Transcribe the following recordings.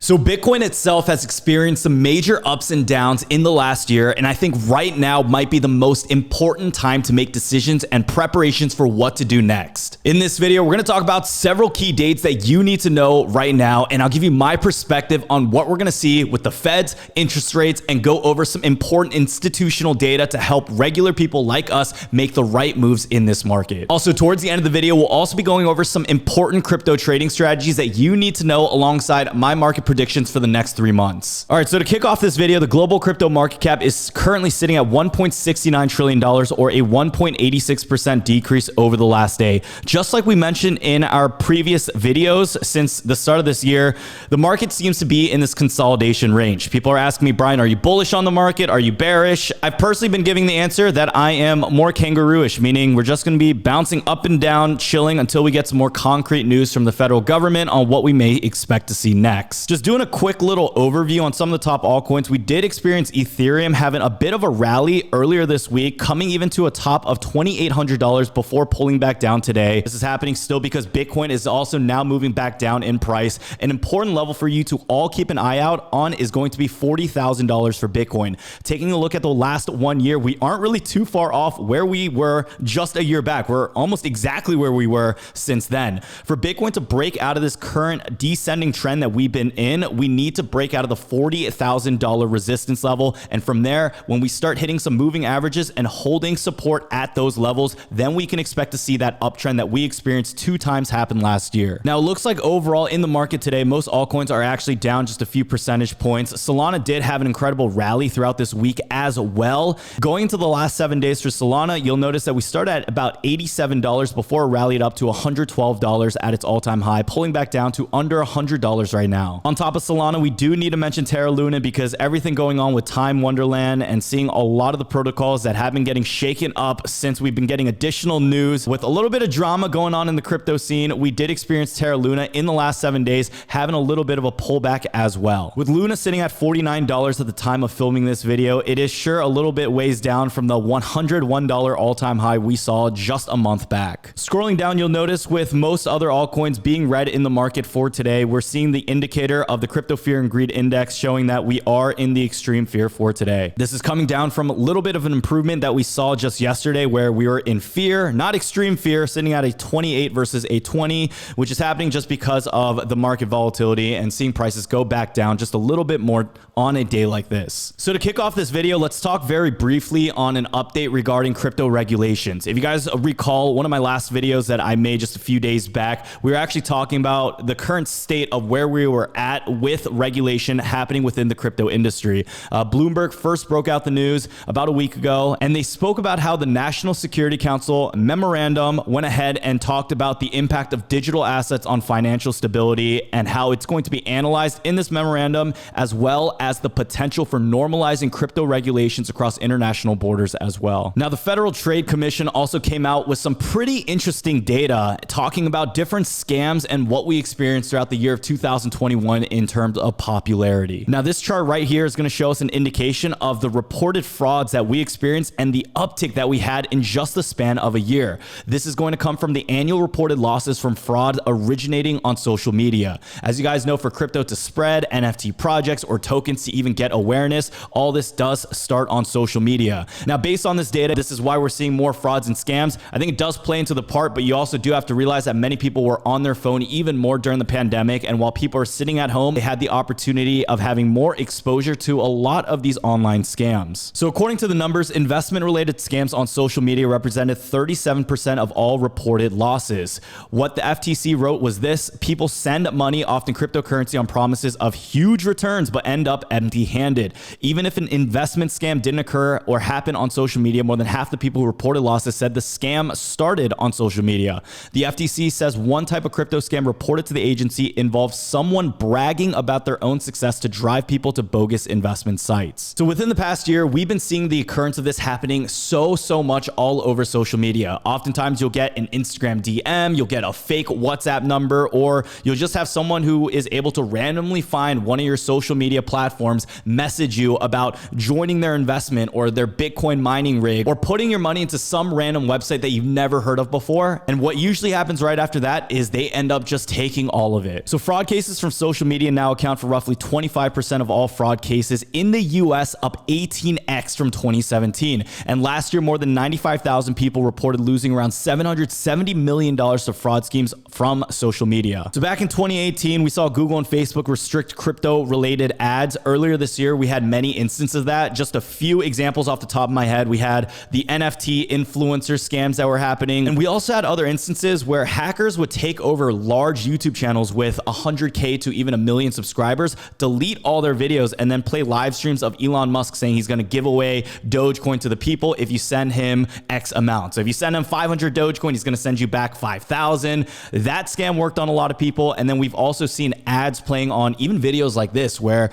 So Bitcoin itself has experienced some major ups and downs in the last year, and I think right now might be the most important time to make decisions and preparations for what to do next. In this video, we're going to talk about several key dates that you need to know right now, and I'll give you my perspective on what we're going to see with the Fed's interest rates and go over some important institutional data to help regular people like us make the right moves in this market. Also, towards the end of the video, we'll also be going over some important crypto trading strategies that you need to know alongside my market predictions for the next 3 months. All right, so to kick off this video, the global crypto market cap is currently sitting at $1.69 trillion or a 1.86% decrease over the last day. Just like we mentioned in our previous videos, since the start of this year, the market seems to be in this consolidation range. People are asking me, Brian, are you bullish on the market? Are you bearish? I've personally been giving the answer that I am more kangaroo-ish, meaning we're just going to be bouncing up and down, chilling until we get some more concrete news from the federal government on what we may expect to see next. Just doing a quick little overview on some of the top altcoins, we did experience Ethereum having a bit of a rally earlier this week, coming even to a top of $2,800 before pulling back down today. This is happening still because Bitcoin is also now moving back down in price. An important level for you to all keep an eye out on is going to be $40,000 for Bitcoin. Taking a look at the last 1 year, we aren't really too far off where we were just a year back. We're almost exactly where we were since then. For Bitcoin to break out of this current descending trend that we've been in, we need to break out of the $40,000 resistance level. And from there, when we start hitting some moving averages and holding support at those levels, then we can expect to see that uptrend that we experienced 2 times happen last year. Now, it looks like overall in the market today, most altcoins are actually down just a few percentage points. Solana did have an incredible rally throughout this week as well. Going into the last 7 days for Solana, you'll notice that we started at about $87 before it rallied up to $112 at its all-time high, pulling back down to under $100 right now. On top of Solana, we do need to mention Terra Luna because everything going on with Time Wonderland and seeing a lot of the protocols that have been getting shaken up since we've been getting additional news with a little bit of drama going on in the crypto scene. We did experience Terra Luna in the last 7 days having a little bit of a pullback as well. With Luna sitting at $49 at the time of filming this video, it is sure a little bit ways down from the $101 all-time high we saw just a month back. Scrolling down, you'll notice with most other altcoins being red in the market for today, we're seeing the indicator of the crypto fear and greed index showing that we are in the extreme fear for today. This is coming down from a little bit of an improvement that we saw just yesterday where we were in fear, not extreme fear, sitting at a 28 versus a 20, which is happening just because of the market volatility and seeing prices go back down just a little bit more on a day like this. So to kick off this video, let's talk very briefly on an update regarding crypto regulations. If you guys recall one of my last videos that I made just a few days back, we were actually talking about the current state of where we were at with regulation happening within the crypto industry. Bloomberg first broke out the news about a week ago, and they spoke about how the National Security Council memorandum went ahead and talked about the impact of digital assets on financial stability and how it's going to be analyzed in this memorandum, as well as the potential for normalizing crypto regulations across international borders as well. Now, the Federal Trade Commission also came out with some pretty interesting data talking about different scams and what we experienced throughout the year of 2021 in terms of popularity. Now, this chart right here is going to show us an indication of the reported frauds that we experienced and the uptick that we had in just the span of a year. This is going to come from the annual reported losses from fraud originating on social media. As you guys know, for crypto to spread, NFT projects or tokens to even get awareness, all this does start on social media. Now, based on this data, this is why we're seeing more frauds and scams. I think it does play into the part, but you also do have to realize that many people were on their phone even more during the pandemic, and while people are sitting at home, they had the opportunity of having more exposure to a lot of these online scams. So according to the numbers, investment-related scams on social media represented 37% of all reported losses. What the FTC wrote was this: people send money, often cryptocurrency, on promises of huge returns, but end up empty-handed. Even if an investment scam didn't occur or happen on social media, more than half the people who reported losses said the scam started on social media. The FTC says one type of crypto scam reported to the agency involves someone bragging about their own success to drive people to bogus investment sites. So within the past year, we've been seeing the occurrence of this happening so much all over social media. Oftentimes you'll get an Instagram DM, you'll get a fake WhatsApp number, or you'll just have someone who is able to randomly find one of your social media platforms, message you about joining their investment or their Bitcoin mining rig, or putting your money into some random website that you've never heard of before. And what usually happens right after that is they end up just taking all of it. So fraud cases from social media now account for roughly 25% of all fraud cases in the US, up 18x from 2017. And last year, more than 95,000 people reported losing around $770 million to fraud schemes from social media. So back in 2018, we saw Google and Facebook restrict crypto-related ads. Earlier this year, we had many instances of that. Just a few examples off the top of my head. We had the NFT influencer scams that were happening. And we also had other instances where hackers would take over large YouTube channels with 100K to even 1 million subscribers, delete all their videos, and then play live streams of Elon Musk saying he's going to give away Dogecoin to the people if you send him X amount. So if you send him 500 Dogecoin, he's going to send you back 5,000. That scam worked on a lot of people. And then we've also seen ads playing on even videos like this where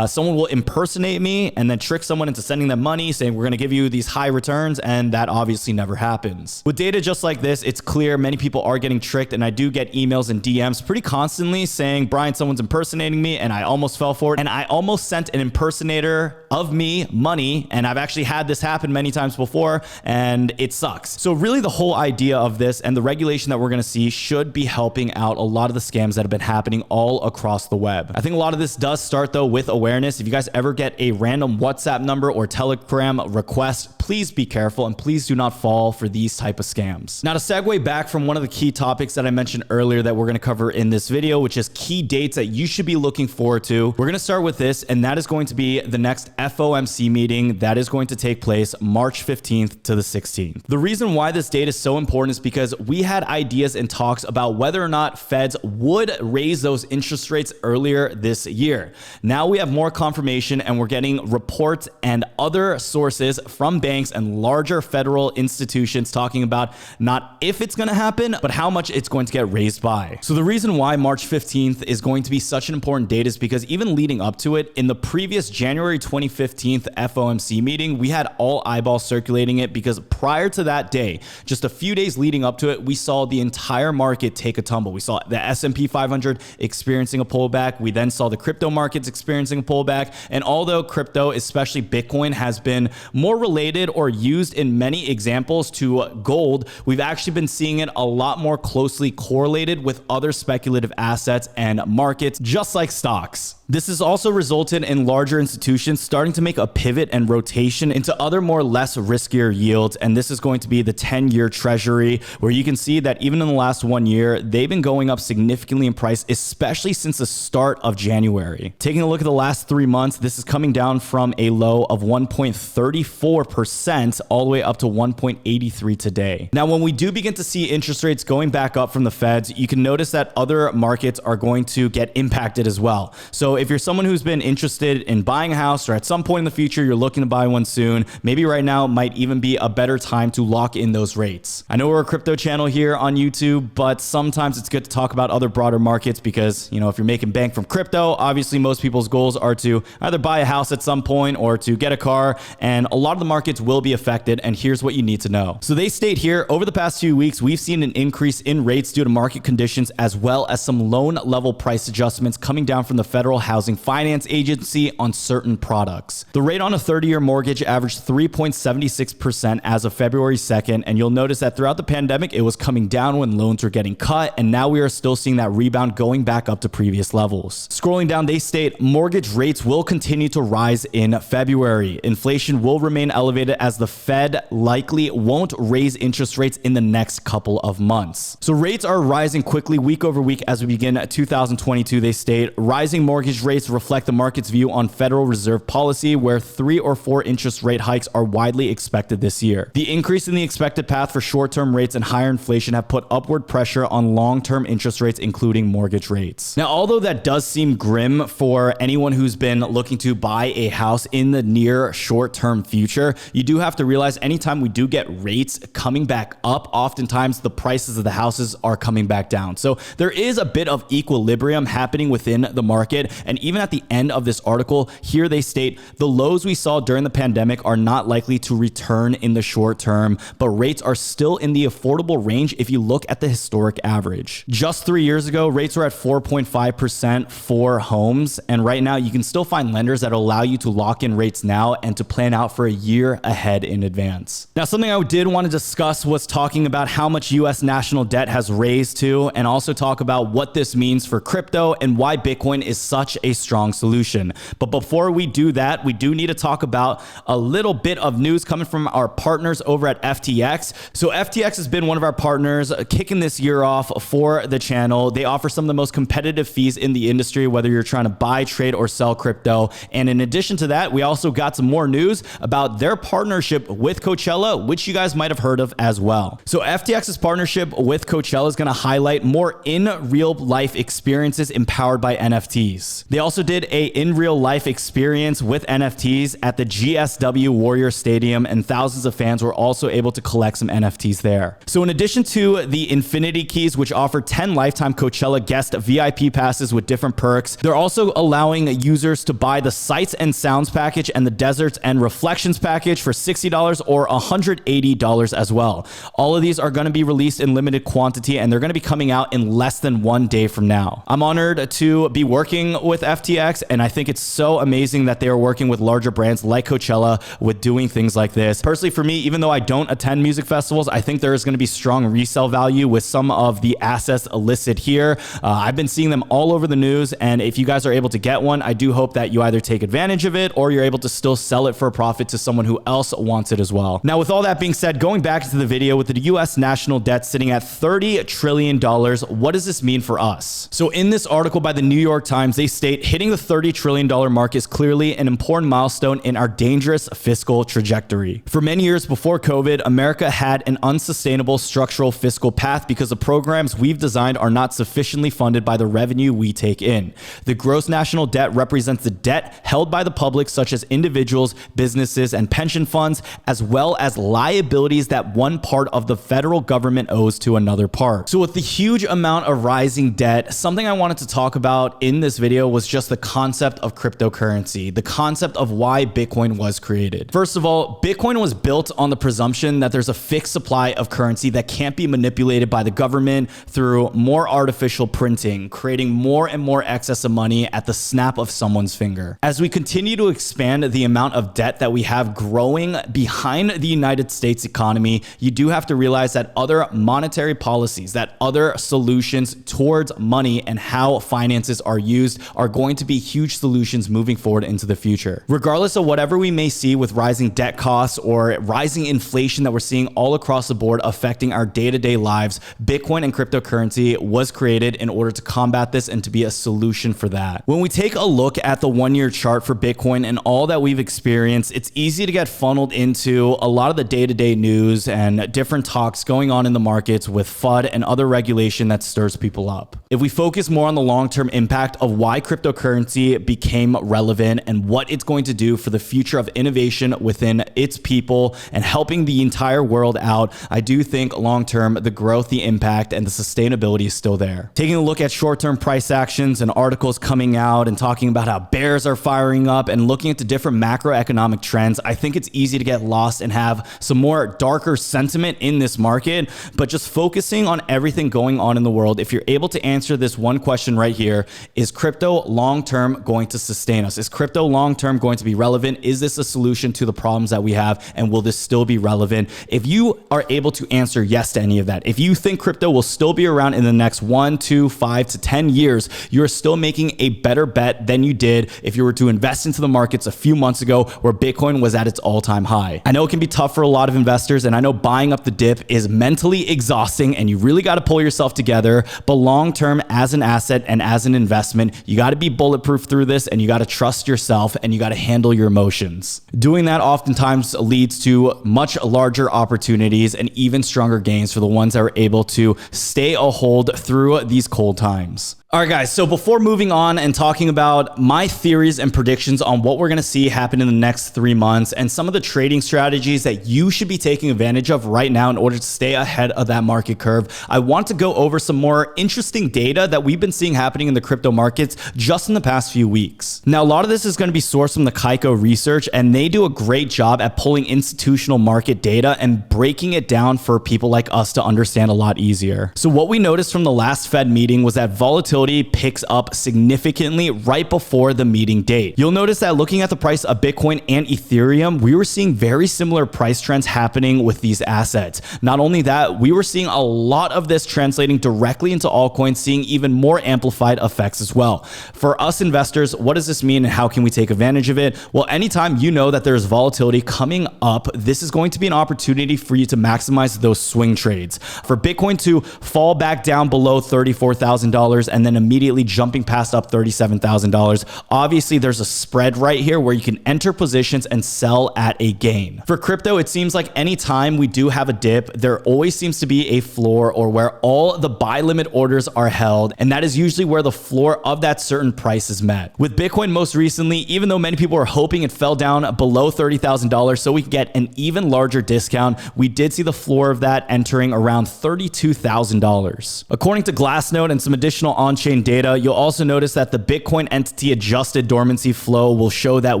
someone will impersonate me and then trick someone into sending them money saying we're going to give you these high returns, and that obviously never happens. With data just like this, it's clear many people are getting tricked, and I do get emails and DMs pretty constantly saying, Brian, someone's impersonating me, and I almost fell for it, and I almost sent an impersonator of me money, and I've actually had this happen many times before, and it sucks. So really the whole idea of this and the regulation that we're going to see should be helping out a lot of the scams that have been happening all across the web. I think a lot of this does start though with awareness. If you guys ever get a random WhatsApp number or Telegram request, please be careful and please do not fall for these type of scams. Now to segue back from one of the key topics that I mentioned earlier that we're going to cover in this video, which is key dates that you should be looking forward to. We're going to start with this, and that is going to be the next FOMC meeting that is going to take place March 15th to the 16th. The reason why this date is so important is because we had ideas and talks about whether or not Feds would raise those interest rates earlier this year. Now we have more confirmation, and we're getting reports and other sources from banks and larger federal institutions talking about not if it's going to happen, but how much it's going to get raised by. So the reason why March 15th is going to be such an important date is because even leading up to it, in the previous January 2015 FOMC meeting, we had all eyeballs circulating it because prior to that day, just a few days leading up to it, we saw the entire market take a tumble. We saw the S&P 500 experiencing a pullback. We then saw the crypto markets experiencing a pullback. And although crypto, especially Bitcoin, has been more related or used in many examples to gold, we've actually been seeing it a lot more closely correlated with other speculative assets and markets, just like stocks. This has also resulted in larger institutions starting to make a pivot and rotation into other less riskier yields. And this is going to be the 10-year treasury, where you can see that even in the last 1 year, they've been going up significantly in price, especially since the start of January. Taking a look at the last 3 months, this is coming down from a low of 1.34% all the way up to 1.83 today. Now, when we do begin to see interest rates going back up from the Feds, you can notice that other markets are going to get impacted as well. So if you're someone who's been interested in buying a house, or at some point in the future you're looking to buy one soon, maybe right now might even be a better time to lock in those rates. I know we're a crypto channel here on YouTube, but sometimes it's good to talk about other broader markets because, you know, if you're making bank from crypto, obviously most people's goals are to either buy a house at some point or to get a car, and a lot of the markets will be affected, and here's what you need to know. So they state here, over the past few weeks, we've seen an increase in rates due to market conditions as well as some loan level price adjustments coming down from the Federal Housing Finance Agency on certain products. The rate on a 30-year mortgage averaged 3.76% as of February 2nd, and you'll notice that throughout the pandemic, it was coming down when loans were getting cut, and now we are still seeing that rebound going back up to previous levels. Scrolling down, they state mortgage rates will continue to rise in February. Inflation will remain elevated as the Fed likely won't raise interest rates in the next couple of months. So rates are rising quickly week over week as we begin 2022, they state. Rising mortgage rates reflect the market's view on Federal Reserve policy, where 3 or 4 interest rate hikes are widely expected this year. The increase in the expected path for short-term rates and higher inflation have put upward pressure on long-term interest rates, including mortgage rates. Now, although that does seem grim for anyone who's been looking to buy a house in the near short-term future, you do have to realize anytime we do get rates coming back up, oftentimes the prices of the houses are coming back down. So there is a bit of equilibrium happening within the market. And even at the end of this article, here they state state, the lows we saw during the pandemic are not likely to return in the short term, but rates are still in the affordable range if you look at the historic average. Just 3 years ago, rates were at 4.5% for homes, and right now you can still find lenders that allow you to lock in rates now and to plan out for a year ahead in advance. Now, something I did want to discuss was talking about how much US national debt has raised to, and also talk about what this means for crypto and why Bitcoin is such a strong solution. But before we do that, we do need to talk about a little bit of news coming from our partners over at FTX. So FTX has been one of our partners kicking this year off for the channel. They offer some of the most competitive fees in the industry, whether you're trying to buy, trade, or sell crypto. And in addition to that, we also got some more news about their partnership with Coachella, which you guys might have heard of as well. So FTX's partnership with Coachella is going to highlight more in real life experiences empowered by NFTs. They also did a in real life experience with NFTs at the GSW Warrior Stadium, and thousands of fans were also able to collect some NFTs there. So in addition to the Infinity Keys, which offer 10 lifetime Coachella guest VIP passes with different perks, they're also allowing users to buy the Sights and Sounds package and the Deserts and Reflections package for $60 or $180 as well. All of these are going to be released in limited quantity, and they're going to be coming out in less than 1 day from now. I'm honored to be working with FTX, and I think it's so amazing that they are working with larger brands like Coachella with doing things like this. Personally, for me, even though I don't attend music festivals, I think there is going to be strong resale value with some of the assets listed here. I've been seeing them all over the news, and if you guys are able to get one, I do hope that you either take advantage of it or you're able to still sell it for a profit to someone who else wants it as well. Now, with all that being said, going back to the video, with the US national debt sitting at $30 trillion, what does this mean for us? So in this article by the New York Times, they state hitting the $30 trillion mark is clearly an important milestone in our dangerous fiscal trajectory. For many years before COVID, America had an unsustainable structural fiscal path because the programs we've designed are not sufficiently funded by the revenue we take in. The gross national debt represents the debt held by the public, such as individuals, businesses, and pension funds, as well as liabilities that one part of the federal government owes to another part. So with the huge amount of rising debt, something I wanted to talk about in this video was just the concept of cryptocurrency, the concept of why Bitcoin was created. First of all, Bitcoin was built on the presumption that there's a fixed supply of currency that can't be manipulated by the government through more artificial printing, creating more and more excess of money at the snap of someone's finger. As we continue to expand the amount of debt that we have growing behind the United States economy, you do have to realize that other monetary policies, that other solutions towards money and how finances are used are going to be huge solutions moving forward into the future. Regardless of whatever we may see with rising debt costs or rising inflation that we're seeing all across the board affecting our day-to-day lives, Bitcoin and cryptocurrency was created in order to combat this and to be a solution for that. When we take a look at the 1-year chart for Bitcoin and all that we've experienced, it's easy to get funneled into a lot of the day-to-day news and different talks going on in the markets with FUD and other regulation that stirs people up. If we focus more on the long-term impact of why cryptocurrency became relevant and what it's going to do for the future of innovation within its people and helping the entire world out, I do think long-term the growth, the impact, and the sustainability is still there. Taking a look at short-term price actions and articles coming out and talking about how bears are firing up and looking at the different macroeconomic trends, I think it's easy to get lost and have some more darker sentiment in this market. But just focusing on everything going on in the world, if you're able to answer this one question right here, is crypto long-term going to sustain us? Is crypto long-term going to be relevant? Is this a solution to the problems that we have? And will this still be relevant? If you are able to answer yes to any of that, if you think crypto will still be around in the next 1, 2, 5 to 10 years, you're still making a better bet than you did if you were to invest into the markets a few months ago where Bitcoin was at its all-time high. I know it can be tough for a lot of investors, and I know buying up the dip is mentally exhausting and you really got to pull yourself together, but long-term as an asset and as an investment, you got to be bulletproof through this, and you got to trust yourself and you got to handle your emotions. Doing that oftentimes leads to much larger opportunities and even stronger gains for the ones that are able to stay a hold through these cold times. All right, guys, so before moving on and talking about my theories and predictions on what we're going to see happen in the next 3 months and some of the trading strategies that you should be taking advantage of right now in order to stay ahead of that market curve, I want to go over some more interesting data that we've been seeing happening in the crypto markets just in the past few weeks. Now, a lot of this is going to be sourced from the Kaiko research, and they do a great job at pulling institutional market data and breaking it down for people like us to understand a lot easier. So what we noticed from the last Fed meeting was that volatility picks up significantly right before the meeting date. You'll notice that looking at the price of Bitcoin and Ethereum, we were seeing very similar price trends happening with these assets. Not only that, we were seeing a lot of this translating directly into altcoins, seeing even more amplified effects as well. For us investors, what does this mean and how can we take advantage of it? Well, anytime you know that there's volatility coming up, this is going to be an opportunity for you to maximize those swing trades. For Bitcoin to fall back down below $34,000 and then immediately jumping past up $37,000. Obviously, there's a spread right here where you can enter positions and sell at a gain. For crypto, it seems like anytime we do have a dip, there always seems to be a floor or where all the buy limit orders are held, and that is usually where the floor of that certain price is met. With Bitcoin most recently, even though many people are hoping it fell down below $30,000 so we can get an even larger discount, we did see the floor of that entering around $32,000. According to Glassnode and some additional on-chain data, you'll also notice that the Bitcoin entity adjusted dormancy flow will show that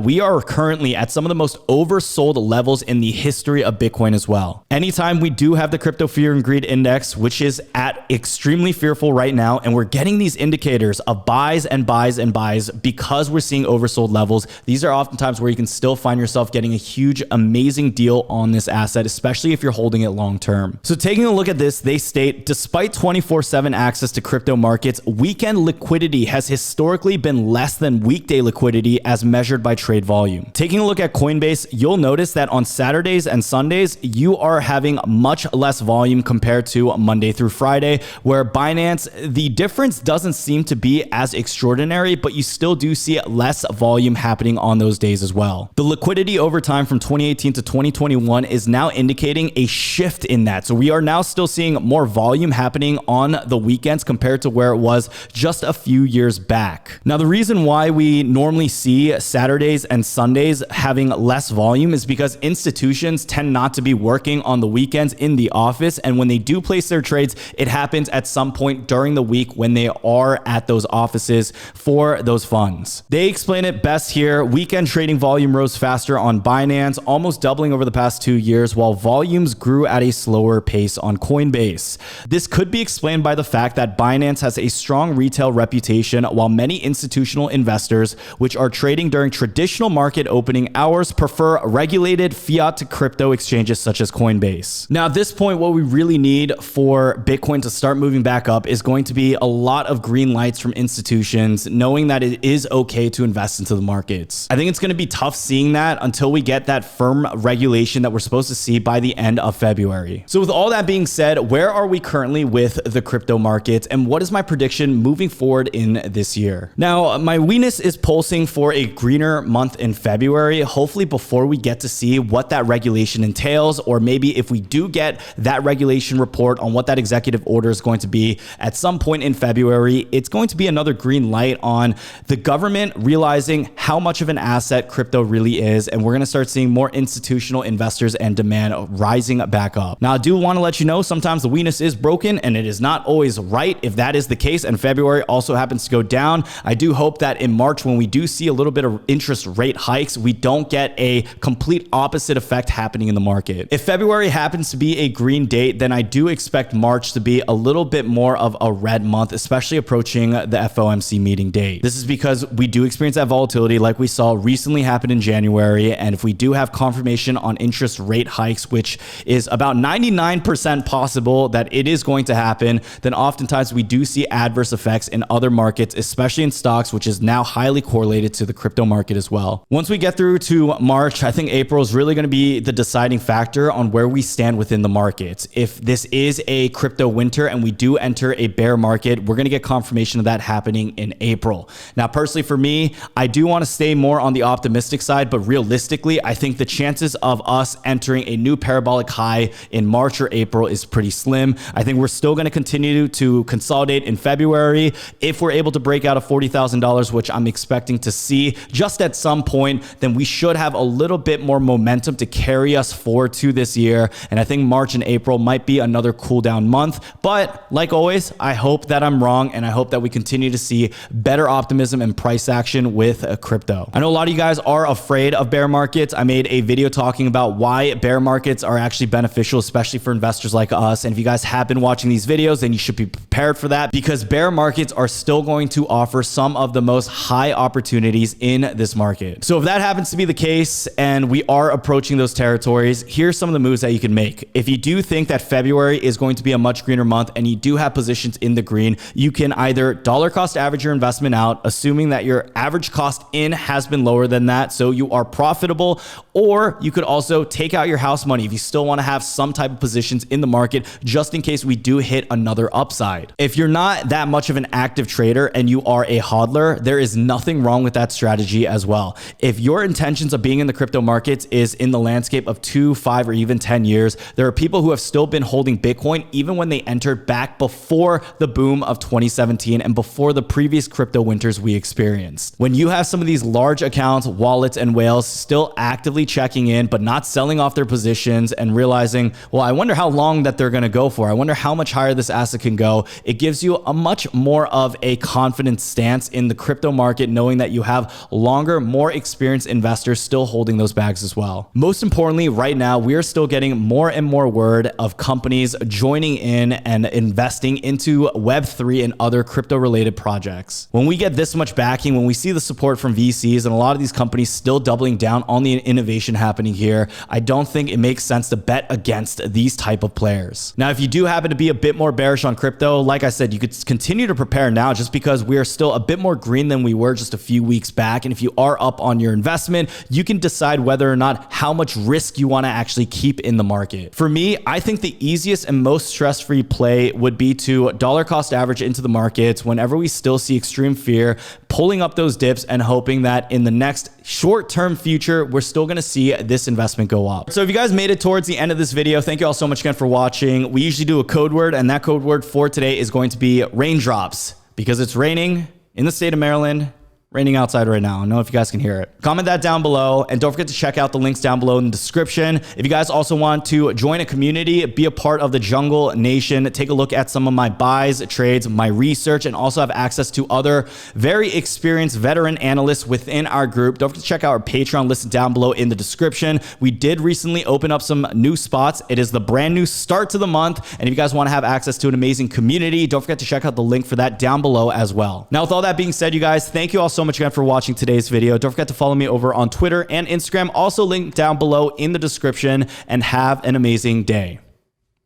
we are currently at some of the most oversold levels in the history of Bitcoin as well. Anytime we do have the crypto fear and greed index, which is at extremely fearful right now, and we're getting these indicators of buys and buys and buys because we're seeing oversold levels, these are oftentimes where you can still find yourself getting a huge, amazing deal on this asset, especially if you're holding it long term. So taking a look at this, they state, despite 24/7 access to crypto markets, weekend liquidity has historically been less than weekday liquidity as measured by trade volume. Taking a look at Coinbase, you'll notice that on Saturdays and Sundays, you are having much less volume compared to Monday through Friday, where Binance, the difference doesn't seem to be as extraordinary, but you still do see less volume happening on those days as well. The liquidity over time from 2018 to 2021 is now indicating a shift in that. So we are now still seeing more volume happening on the weekends compared to where it was just a few years back. Now, the reason why we normally see Saturdays and Sundays having less volume is because institutions tend not to be working on the weekends in the office, and when they do place their trades, it happens at some point during the week when they are at those offices for those funds. They explain it best here. Weekend trading volume rose faster on Binance, almost doubling over the past 2 years, while volumes grew at a slower pace on Coinbase. This could be explained by the fact that Binance has a strong retail reputation, while many institutional investors, which are trading during traditional market opening hours, prefer regulated fiat to crypto exchanges such as Coinbase. Now, at this point, what we really need for Bitcoin to start moving back up is going to be a lot of green lights from institutions, knowing that it is okay to invest into the markets. I think it's going to be tough seeing that until we get that firm regulation that we're supposed to see by the end of February. So with all that being said, where are we currently with the crypto markets, and what is my prediction moving forward in this year? Now, my Venus is pulsing for a greener month in February, hopefully before we get to see what that regulation entails, or maybe if we do get that regulation report on what that executive order is going to be at some point in February, it's going to be another green light on the government realizing how much of an asset crypto really is, and we're going to start seeing more institutional investors and demand rising back up. Now, I do want to let you know, sometimes the Venus is broken and it is not always right. If that is the case and February also happens to go down, I do hope that in March, when we do see a little bit of interest rate hikes, we don't get a complete opposite effect happening in the market. If February happens to be a green date, then I do expect March to be a little bit more of a red month, especially approaching the FOMC meeting date. This is because we do experience that volatility like we saw recently happen in January, and if we do have confirmation on interest rate hikes, which is about 99% possible that it is going to happen, then oftentimes we do see adverse effects in other markets, especially in stocks, which is now highly correlated to the crypto market as well. Once we get through to March, I think April is really going to be the deciding factor on where we stand within the markets. If this is a crypto winter and we do enter a bear market, we're going to get confirmation of that happening in April. Now, personally for me, I do want to stay more on the optimistic side, but realistically, I think the chances of us entering a new parabolic high in March or April is pretty slim. I think we're still going to continue to consolidate in February. February, if we're able to break out of $40,000, which I'm expecting to see just at some point, then we should have a little bit more momentum to carry us forward to this year. And I think March and April might be another cool down month. But like always, I hope that I'm wrong, and I hope that we continue to see better optimism and price action with crypto. I know a lot of you guys are afraid of bear markets. I made a video talking about why bear markets are actually beneficial, especially for investors like us. And if you guys have been watching these videos, then you should be prepared for that, because bear markets are still going to offer some of the most high opportunities in this market. So if that happens to be the case and we are approaching those territories, here's some of the moves that you can make. If you do think that February is going to be a much greener month and you do have positions in the green, you can either dollar cost average your investment out, assuming that your average cost in has been lower than that, so you are profitable, or you could also take out your house money if you still want to have some type of positions in the market just in case we do hit another upside. If you're not that much of an active trader and you are a hodler, there is nothing wrong with that strategy as well. If your intentions of being in the crypto markets is in the landscape of 2, 5, or even 10 years, there are people who have still been holding Bitcoin even when they entered back before the boom of 2017 and before the previous crypto winters we experienced. When you have some of these large accounts, wallets, and whales still actively checking in but not selling off their positions and realizing, well, I wonder how long that they're going to go for. I wonder how much higher this asset can go. It gives you a much more of a confident stance in the crypto market, knowing that you have longer, more experienced investors still holding those bags as well. Most importantly, right now, we are still getting more and more word of companies joining in and investing into Web3 and other crypto related projects. When we get this much backing, when we see the support from VCs and a lot of these companies still doubling down on the innovation happening here, I don't think it makes sense to bet against these type of players. Now, if you do happen to be a bit more bearish on crypto, like I said, you could continue to prepare now just because we are still a bit more green than we were just a few weeks back. And if you are up on your investment, you can decide whether or not how much risk you want to actually keep in the market. For me, I think the easiest and most stress-free play would be to dollar cost average into the markets whenever we still see extreme fear, pulling up those dips and hoping that in the next short-term future, we're still going to see this investment go up. So if you guys made it towards the end of this video, thank you all so much again for watching. We usually do a code word, and that code word for today is going to be raindrops, because it's raining in the state of Maryland. Raining outside right now. I don't know if you guys can hear it. Comment that down below, and don't forget to check out the links down below in the description. If you guys also want to join a community, be a part of the Jungle Nation, take a look at some of my buys, trades, my research, and also have access to other very experienced veteran analysts within our group, don't forget to check out our Patreon listed down below in the description. We did recently open up some new spots. It is the brand new start to the month, and if you guys want to have access to an amazing community, don't forget to check out the link for that down below as well. Now, with all that being said, you guys, thank you all so much again for watching today's video. Don't forget to follow me over on Twitter and Instagram, also linked down below in the description, and have an amazing day.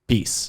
Peace.